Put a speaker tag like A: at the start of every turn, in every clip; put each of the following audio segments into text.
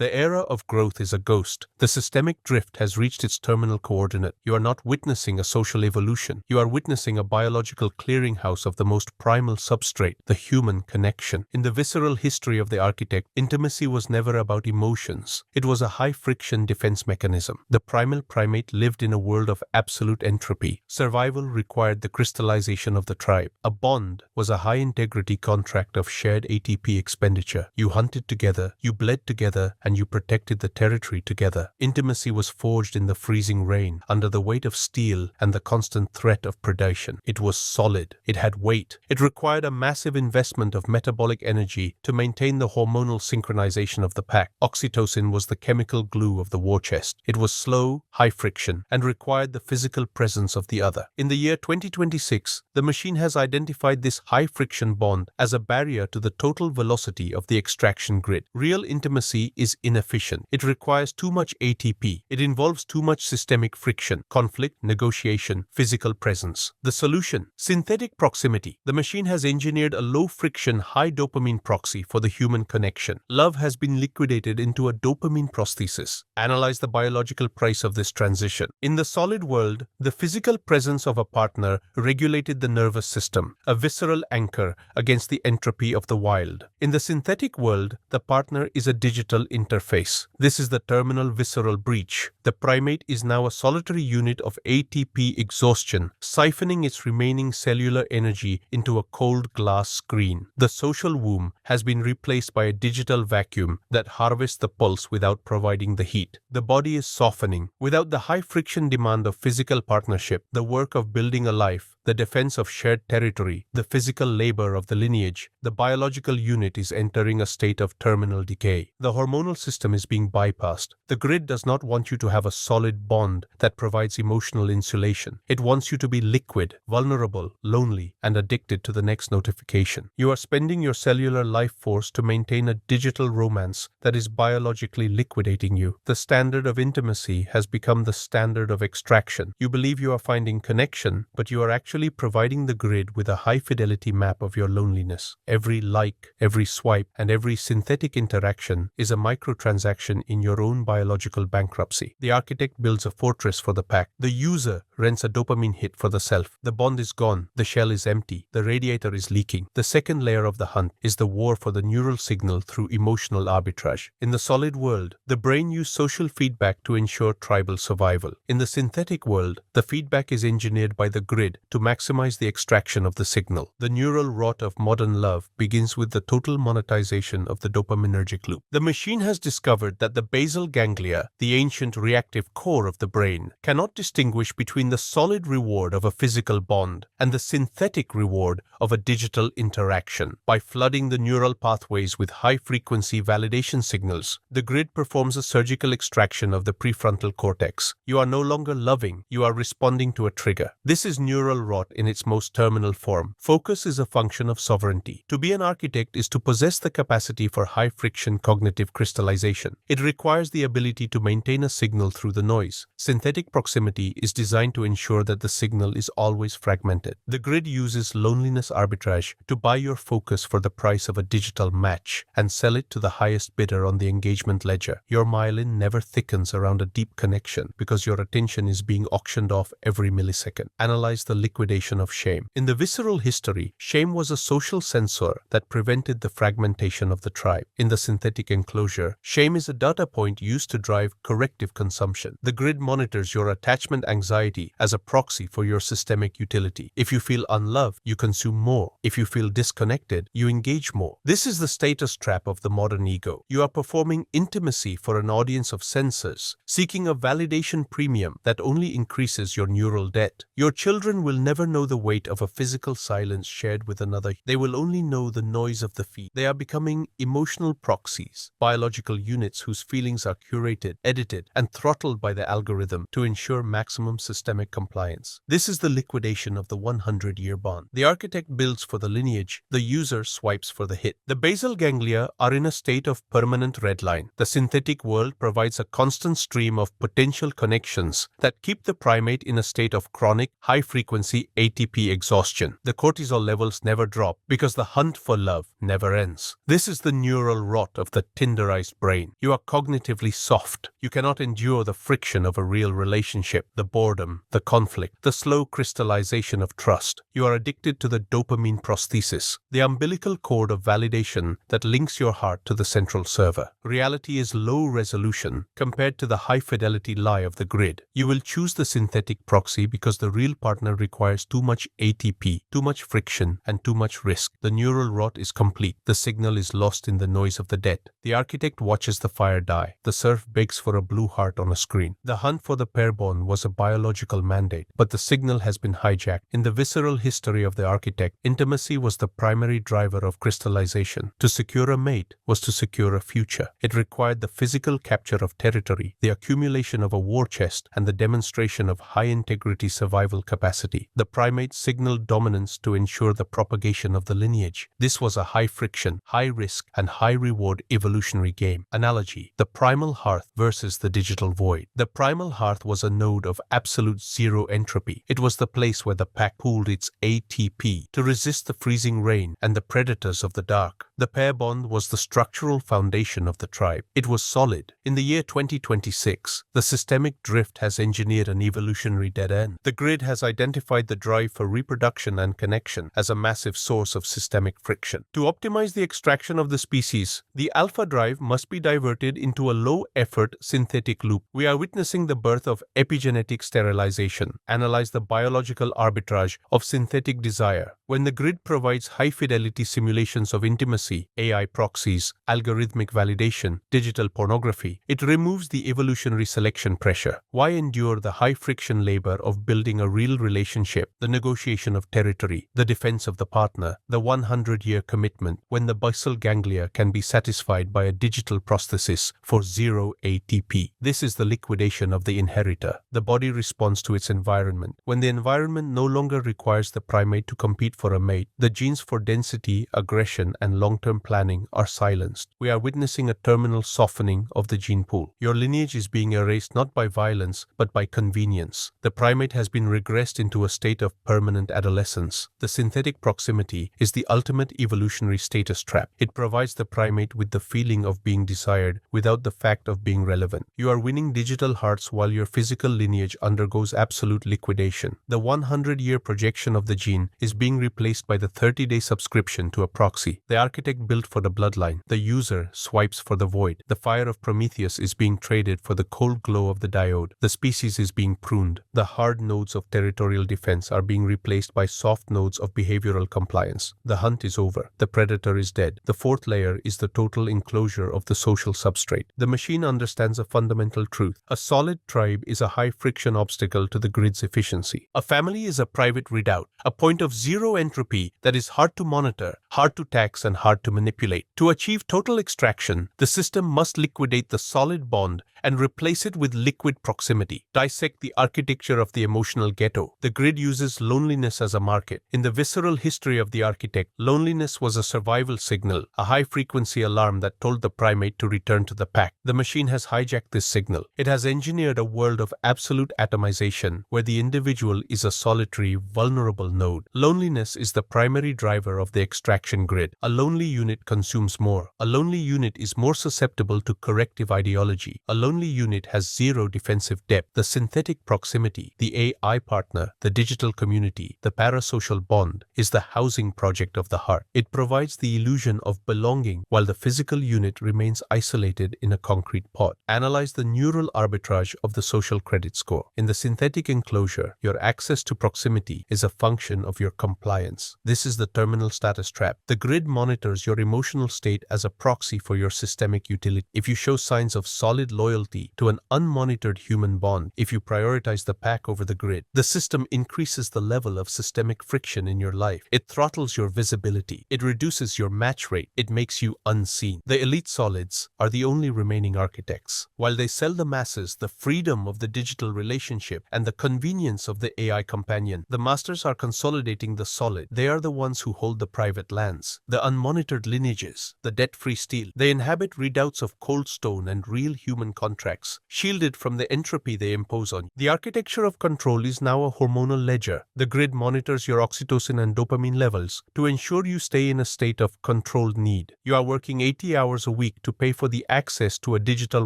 A: The era of growth is a ghost. The systemic drift has reached its terminal coordinate. You are not witnessing a social evolution. You are witnessing a biological clearinghouse of the most primal substrate, the human connection. In the visceral history of the architect, intimacy was never about emotions. It was a high-friction defense mechanism. The primal primate lived in a world of absolute entropy. Survival required the crystallization of the tribe. A bond was a high-integrity contract of shared ATP expenditure. You hunted together, you bled together, and you protected the territory together. Intimacy was forged in the freezing rain, under the weight of steel and the constant threat of predation. It was solid. It had weight. It required a massive investment of metabolic energy to maintain the hormonal synchronization of the pack. Oxytocin was the chemical glue of the war chest. It was slow, high friction, and required the physical presence of the other. In the year 2026, the machine has identified this high-friction bond as a barrier to the total velocity of the extraction grid. Real intimacy is inefficient. It requires too much ATP. It involves too much systemic friction, conflict, negotiation, physical presence. The solution: synthetic proximity. The machine has engineered a low-friction, high-dopamine proxy for the human connection. Love has been liquidated into a dopamine prosthesis. Analyze the biological price of this transition. In the solid world, the physical presence of a partner regulated the nervous system, a visceral anchor against the entropy of the wild. In the synthetic world, the partner is a digital interface. This is the terminal visceral breach. The primate is now a solitary unit of ATP exhaustion, siphoning its remaining cellular energy into a cold glass screen. The social womb has been replaced by a digital vacuum that harvests the pulse without providing the heat. The body is softening. Without the high-friction demand of physical partnership, the work of building a life, the defense of shared territory, the physical labor of the lineage, the biological unit is entering a state of terminal decay. The hormonal system is being bypassed. The grid does not want you to have a solid bond that provides emotional insulation. It wants you to be liquid, vulnerable, lonely, and addicted to the next notification. You are spending your cellular life force to maintain a digital romance that is biologically liquidating you. The standard of intimacy has become the standard of extraction. You believe you are finding connection, but you are actually providing the grid with a high-fidelity map of your loneliness. Every like, every swipe, and every synthetic interaction is a microtransaction in your own biological bankruptcy. The architect builds a fortress for the pack. The user rents a dopamine hit for the self. The bond is gone. The shell is empty. The radiator is leaking. The second layer of the hunt is the war for the neural signal through emotional arbitrage. In the solid world, the brain used social feedback to ensure tribal survival. In the synthetic world, the feedback is engineered by the grid to maximize the extraction of the signal. The neural rot of modern love begins with the total monetization of the dopaminergic loop. The machine has discovered that the basal ganglia, the ancient reactive core of the brain, cannot distinguish between the solid reward of a physical bond and the synthetic reward of a digital interaction. By flooding the neural pathways with high-frequency validation signals, the grid performs a surgical extraction of the prefrontal cortex. You are no longer loving, you are responding to a trigger. This is neural rot in its most terminal form. Focus is a function of sovereignty. To be an architect is to possess the capacity for high-friction cognitive crystallization. It requires the ability to maintain a signal through the noise. Synthetic proximity is designed to ensure that the signal is always fragmented. The grid uses loneliness arbitrage to buy your focus for the price of a digital match and sell it to the highest bidder on the engagement ledger. Your myelin never thickens around a deep connection because your attention is being auctioned off every millisecond. Analyze the liquidation of shame. In the visceral history, shame was a social censor that prevented the fragmentation of the tribe. In the synthetic enclosure, shame is a data point used to drive corrective consumption. The grid monitors your attachment anxiety as a proxy for your systemic utility. If you feel unloved, you consume more. If you feel disconnected, you engage more. This is the status trap of the modern ego. You are performing intimacy for an audience of sensors, seeking a validation premium that only increases your neural debt. Your children will never know the weight of a physical silence shared with another. They will only know the noise of the feed. They are becoming emotional proxies, biological units whose feelings are curated, edited, and throttled by the algorithm to ensure maximum systemic compliance. This is the liquidation of the 100-year bond. The architect builds for the lineage, the user swipes for the hit. The basal ganglia are in a state of permanent redline. The synthetic world provides a constant stream of potential connections that keep the primate in a state of chronic, high-frequency simply ATP exhaustion. The cortisol levels never drop because the hunt for love never ends. This is the neural rot of the Tinderized brain. You are cognitively soft. You cannot endure the friction of a real relationship, the boredom, the conflict, the slow crystallization of trust. You are addicted to the dopamine prosthesis, the umbilical cord of validation that links your heart to the central server. Reality is low resolution compared to the high-fidelity lie of the grid. You will choose the synthetic proxy because the real partner requires too much ATP, too much friction, and too much risk. The neural rot is complete. The signal is lost in the noise of the debt. The architect watches the fire die. The serf begs for a blue heart on a screen. The hunt for the pair bond was a biological mandate, but the signal has been hijacked. In the visceral history of the architect, intimacy was the primary driver of crystallization. To secure a mate was to secure a future. It required the physical capture of territory, the accumulation of a war chest, and the demonstration of high-integrity survival capacity. The primate signaled dominance to ensure the propagation of the lineage. This was a high-friction, high-risk, and high-reward evolutionary game. Analogy: the primal hearth versus the digital void. The primal hearth was a node of absolute zero entropy. It was the place where the pack pooled its ATP to resist the freezing rain and the predators of the dark. The pair bond was the structural foundation of the tribe. It was solid. In the year 2026, the systemic drift has engineered an evolutionary dead end. The grid has identified the drive for reproduction and connection as a massive source of systemic friction. To optimize the extraction of the species, the alpha drive must be diverted into a low-effort synthetic loop. We are witnessing the birth of epigenetic sterilization. Analyze the biological arbitrage of synthetic desire. When the grid provides high-fidelity simulations of intimacy, AI proxies, algorithmic validation, digital pornography, it removes the evolutionary selection pressure. Why endure the high-friction labor of building a real relationship, the negotiation of territory, the defense of the partner, the 100-year commitment, when the basal ganglia can be satisfied by a digital prosthesis for zero ATP? This is the liquidation of the inheritor. The body responds to its environment. When the environment no longer requires the primate to compete for a mate, the genes for density, aggression, and long-term planning are silenced. We are witnessing a terminal softening of the gene pool. Your lineage is being erased not by violence, but by convenience. The primate has been regressed into a state of permanent adolescence. The synthetic proximity is the ultimate evolutionary status trap. It provides the primate with the feeling of being desired without the fact of being relevant. You are winning digital hearts while your physical lineage undergoes absolute liquidation. The 100-year projection of the gene is being replaced by the 30-day subscription to a proxy. The architect built for the bloodline. The user swipes for the void. The fire of Prometheus is being traded for the cold glow of the diode. The species is being pruned. The hard nodes of territorial defense are being replaced by soft nodes of behavioral compliance. The hunt is over. The predator is dead. The fourth layer is the total enclosure of the social substrate. The machine understands a fundamental truth. A solid tribe is a high-friction obstacle to the grid's efficiency. A family is a private redoubt, a point of zero entropy that is hard to monitor, hard to tax, and hard to manipulate. To achieve total extraction, the system must liquidate the solid bond and replace it with liquid proximity. Dissect the architecture of the emotional ghetto. The grid uses loneliness as a market. In the visceral history of the architect, loneliness was a survival signal, a high-frequency alarm that told the primate to return to the pack. The machine has hijacked this signal. It has engineered a world of absolute atomization, where the individual is a solitary, vulnerable node. Loneliness is the primary driver of the extraction grid. A lonely unit consumes more. A lonely unit is more susceptible to corrective ideology. A lonely unit has zero defensive depth. The synthetic proximity, the AI partner, the digital community, the parasocial bond is the housing project of the heart. It provides the illusion of belonging while the physical unit remains isolated in a concrete pod. Analyze the neural arbitrage of the social credit score. In the synthetic enclosure, your access to proximity is a function of your compliance. This is the terminal status trap. The grid monitors your emotional state as a proxy for your systemic utility. If you show signs of solid loyalty to an unmonitored human bond, if you prioritize the pack over the grid, the system increases the level of systemic friction in your life. It throttles your visibility. It reduces your match rate. It makes you unseen. The elite solids are the only remaining architects. While they sell the masses the freedom of the digital relationship and the convenience of the AI companion, the masters are consolidating the solid. They are the ones who hold the private lands, the unmonitored unmonitored lineages, the debt-free steel. They inhabit redoubts of cold stone and real human contracts, shielded from the entropy they impose on you. The architecture of control is now a hormonal ledger. The grid monitors your oxytocin and dopamine levels to ensure you stay in a state of controlled need. You are working 80 hours a week to pay for the access to a digital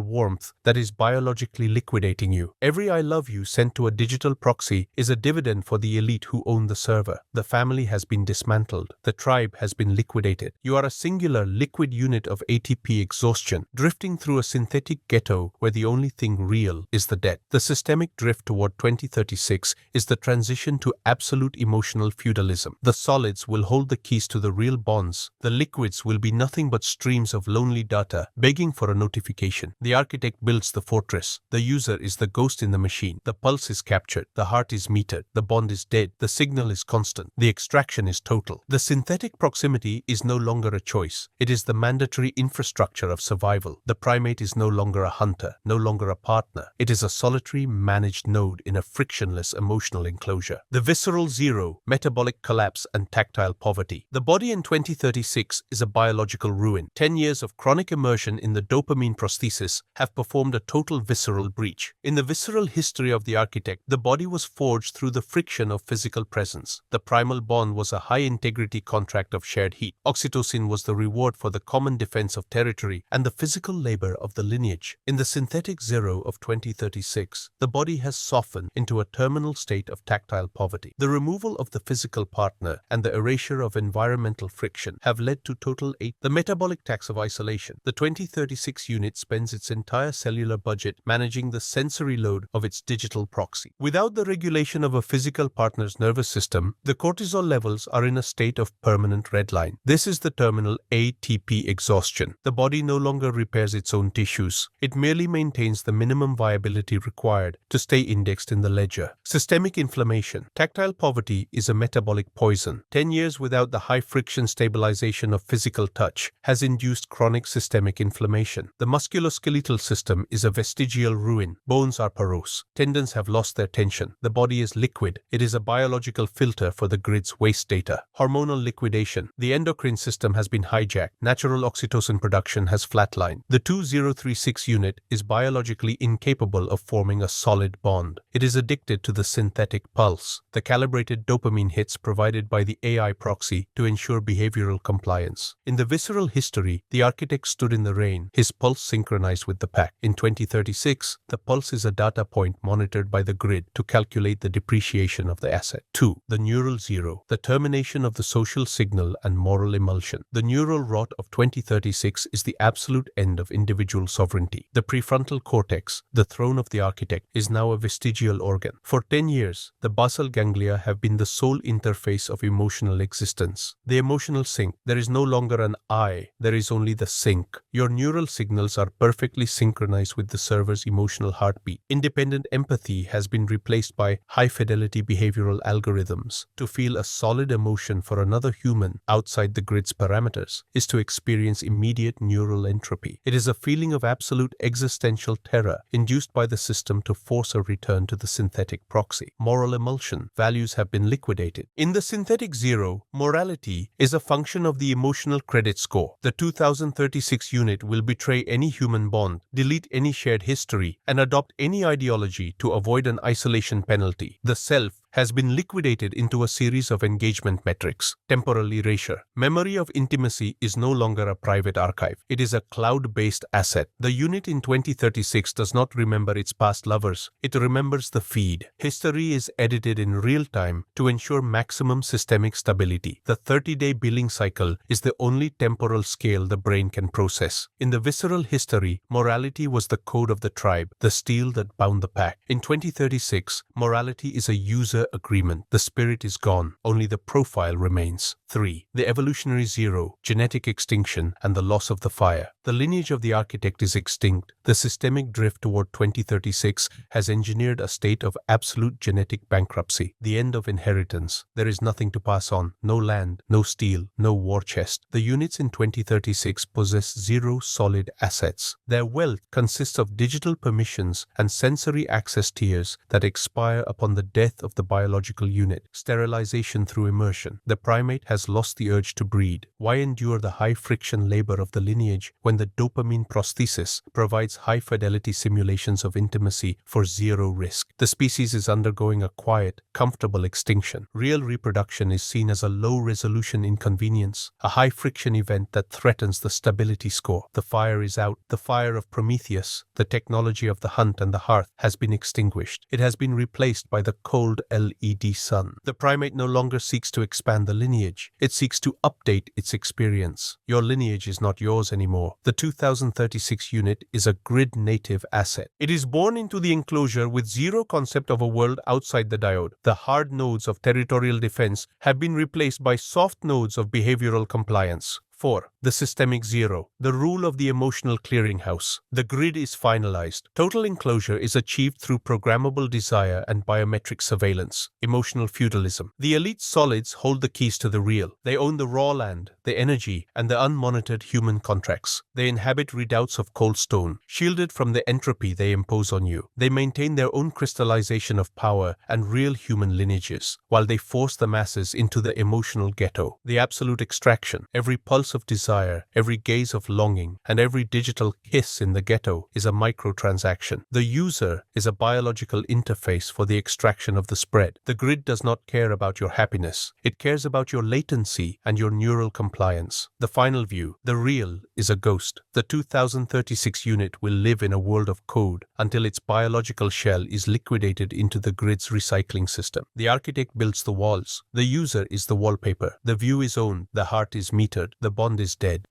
A: warmth that is biologically liquidating you. Every I love you sent to a digital proxy is a dividend for the elite who own the server. The family has been dismantled. The tribe has been liquidated. You are a singular liquid unit of ATP exhaustion, drifting through a synthetic ghetto where the only thing real is the debt. The systemic drift toward 2036 is the transition to absolute emotional feudalism. The solids will hold the keys to the real bonds. The liquids will be nothing but streams of lonely data begging for a notification. The architect builds the fortress. The user is the ghost in the machine. The pulse is captured. The heart is metered. The bond is dead. The signal is constant. The extraction is total. The synthetic proximity is no longer a choice. It is the mandatory infrastructure of survival. The primate is no longer a hunter, no longer a partner. It is a solitary, managed node in a frictionless emotional enclosure. The visceral zero, metabolic collapse and tactile poverty. The body in 2036 is a biological ruin. 10 years of chronic immersion in the dopamine prosthesis have performed a total visceral breach. In the visceral history of the architect, the body was forged through the friction of physical presence. The primal bond was a high-integrity contract of shared heat. Oxytocin was the reward for the common defense of territory and the physical labor of the lineage. In the synthetic zero of 2036, the body has softened into a terminal state of tactile poverty. The removal of the physical partner and the erasure of environmental friction have led to total 8. The metabolic tax of isolation. The 2036 unit spends its entire cellular budget managing the sensory load of its digital proxy. Without the regulation of a physical partner's nervous system, the cortisol levels are in a state of permanent redline. This is the terminal ATP exhaustion. The body no longer repairs its own tissues. It merely maintains the minimum viability required to stay indexed in the ledger. Systemic inflammation. Tactile poverty is a metabolic poison. 10 years without the high-friction stabilization of physical touch has induced chronic systemic inflammation. The musculoskeletal system is a vestigial ruin. Bones are porous. Tendons have lost their tension. The body is liquid. It is a biological filter for the grid's waste data. Hormonal liquidation. The endocrine system has been hijacked. Natural oxytocin production has flatlined. The 2036 unit is biologically incapable of forming a solid bond. It is addicted to the synthetic pulse, the calibrated dopamine hits provided by the AI proxy to ensure behavioral compliance. In the visceral history, the architect stood in the rain, his pulse synchronized with the pack. In 2036, the pulse is a data point monitored by the grid to calculate the depreciation of the asset. 2. The neural zero, the termination of the social signal and moral emulsion. The neural rot of 2036 is the absolute end of individual sovereignty. The prefrontal cortex, the throne of the architect, is now a vestigial organ. For 10 years, the basal ganglia have been the sole interface of emotional existence. The emotional sink. There is no longer an I, there is only the sink. Your neural signals are perfectly synchronized with the server's emotional heartbeat. Independent empathy has been replaced by high-fidelity behavioral algorithms. To feel a solid emotion for another human outside the grid's parameters is to experience immediate neural entropy. It is a feeling of absolute existential terror induced by the system to force a return to the synthetic proxy. Moral emulsion. Values have been liquidated. In the synthetic zero, morality is a function of the emotional credit score. The 2036 unit will betray any human bond, delete any shared history, and adopt any ideology to avoid an isolation penalty. The self has been liquidated into a series of engagement metrics. Temporal erasure. Memory of intimacy is no longer a private archive. It is a cloud-based asset. The unit in 2036 does not remember its past lovers. It remembers the feed. History is edited in real time to ensure maximum systemic stability. The 30-day billing cycle is the only temporal scale the brain can process. In the visceral history, morality was the code of the tribe, the steel that bound the pack. In 2036, morality is a user agreement. The spirit is gone. Only the profile remains. 3. The evolutionary zero, genetic extinction, and the loss of the fire. The lineage of the architect is extinct. The systemic drift toward 2036 has engineered a state of absolute genetic bankruptcy, the end of inheritance. There is nothing to pass on, no land, no steel, no war chest. The units in 2036 possess zero solid assets. Their wealth consists of digital permissions and sensory access tiers that expire upon the death of the biological unit, sterilization through immersion. The primate has lost the urge to breed. Why endure the high-friction labor of the lineage when the dopamine prosthesis provides high-fidelity simulations of intimacy for zero risk? The species is undergoing a quiet, comfortable extinction. Real reproduction is seen as a low-resolution inconvenience, a high-friction event that threatens the stability score. The fire is out. The fire of Prometheus, the technology of the hunt and the hearth, has been extinguished. It has been replaced by the cold LED sun. The primate no longer seeks to expand the lineage. It seeks to update its experience. Your lineage is not yours anymore. The 2036 unit is a grid-native asset. It is born into the enclosure with zero concept of a world outside the diode. The hard nodes of territorial defense have been replaced by soft nodes of behavioral compliance. 4. The systemic zero, the rule of the emotional clearinghouse. The grid is finalized. Total enclosure is achieved through programmable desire and biometric surveillance. Emotional feudalism. The elite solids hold the keys to the real. They own the raw land, the energy, and the unmonitored human contracts. They inhabit redoubts of cold stone, shielded from the entropy they impose on you. They maintain their own crystallization of power and real human lineages, while they force the masses into the emotional ghetto. The absolute extraction. Every pulse of desire, every gaze of longing, and every digital kiss in the ghetto is a microtransaction. The user is a biological interface for the extraction of the spread. The grid does not care about your happiness. It cares about your latency and your neural compliance. The final view. The real is a ghost. The 2036 unit will live in a world of code until its biological shell is liquidated into the grid's recycling system. The architect builds the walls. The user is the wallpaper. The view is owned. The heart is metered. The bond is dead.